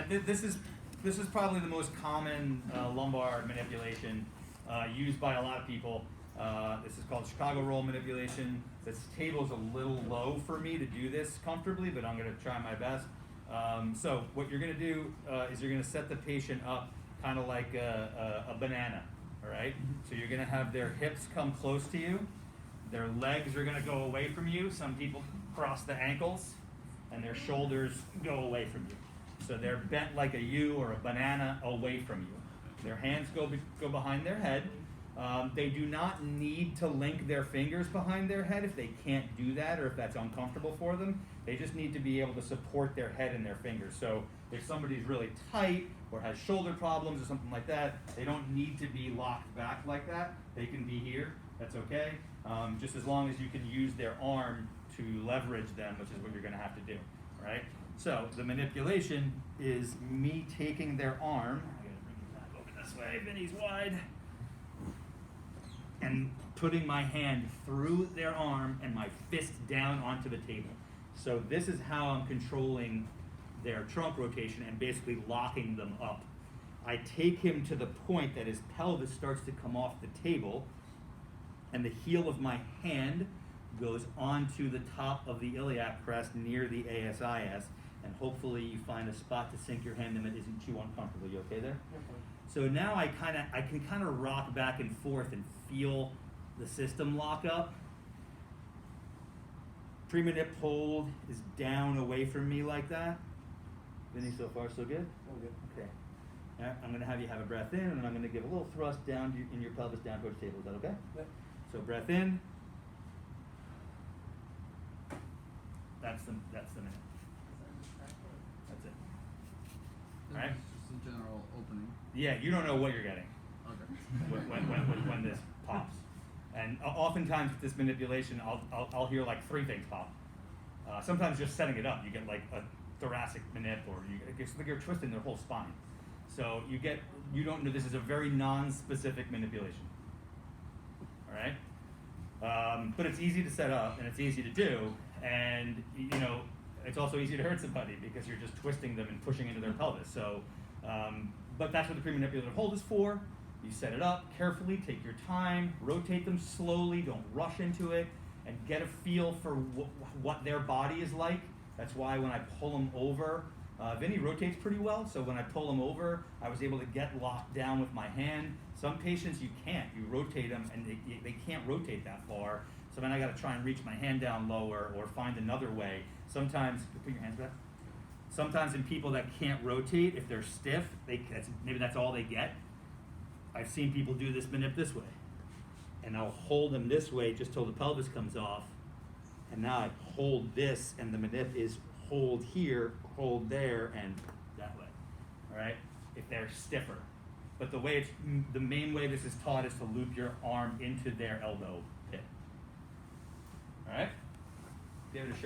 This is probably the most common lumbar manipulation used by a lot of people. This is called Chicago roll manipulation. This table's a little low for me to do this comfortably, but I'm going to try my best. So what you're going to do is you're going to set the patient up kind of like a banana, all right? So you're going to have their hips come close to you. Their legs are going to go away from you. Some people cross the ankles, and their shoulders go away from you. So they're bent like a U or a banana away from you. Their hands go behind their head. They do not need to link their fingers behind their head if they can't do that or if that's uncomfortable for them. They just need to be able to support their head and their fingers. So if somebody's really tight or has shoulder problems or something like that, they don't need to be locked back like that. They can be here. That's okay. Just as long as you can use their arm to leverage them, which is what you're going to have to do. All right? So the manipulation is me taking their arm. I gotta bring it back over this way. Vinny's wide. And putting my hand through their arm and my fist down onto the table. So this is how I'm controlling their trunk rotation and basically locking them up. I take him to the point that his pelvis starts to come off the table, and the heel of my hand goes onto the top of the iliac crest near the ASIS, and hopefully you find a spot to sink your hand in that isn't too uncomfortable. You okay there? Okay. So now I can kind of rock back and forth and feel the system lock up. Pre-manip hold is down away from me like that. Vinny, so far so good? Oh, good. Okay. All right, I'm going to have you have a breath in, and I'm going to give a little thrust down in your pelvis down towards the table. Is that okay? Yep. So breath in. That's the minute. That's it. All right. Just a general opening. Yeah, you don't know what you're getting Okay. when this pops. And oftentimes with this manipulation, I'll hear like 3 things pop. Sometimes just setting it up, you get like a thoracic manip, or it's like you're twisting their whole spine. So you don't know, this is a very non-specific manipulation. All right? But it's easy to set up and it's easy to do, and you know, it's also easy to hurt somebody because you're just twisting them and pushing into their pelvis. So, but that's what the pre-manipulative hold is for. You set it up carefully, take your time, rotate them slowly, don't rush into it, and get a feel for what their body is like. That's why when I pull them over, Vinny rotates pretty well, so when I pull them over, I was able to get locked down with my hand. Some patients you can't. You rotate them and they can't rotate that far, so then I got to try and reach my hand down lower or find another way. Sometimes, put your hands back. Sometimes in people that can't rotate, if they're stiff, maybe that's all they get. I've seen people do this manip this way, and I'll hold them this way just till the pelvis comes off, and now I hold this, and the manip is hold here, hold there, and that way. All right, if they're stiffer. But the main way this is taught is to loop your arm into their elbow pit. All right, give it a shot.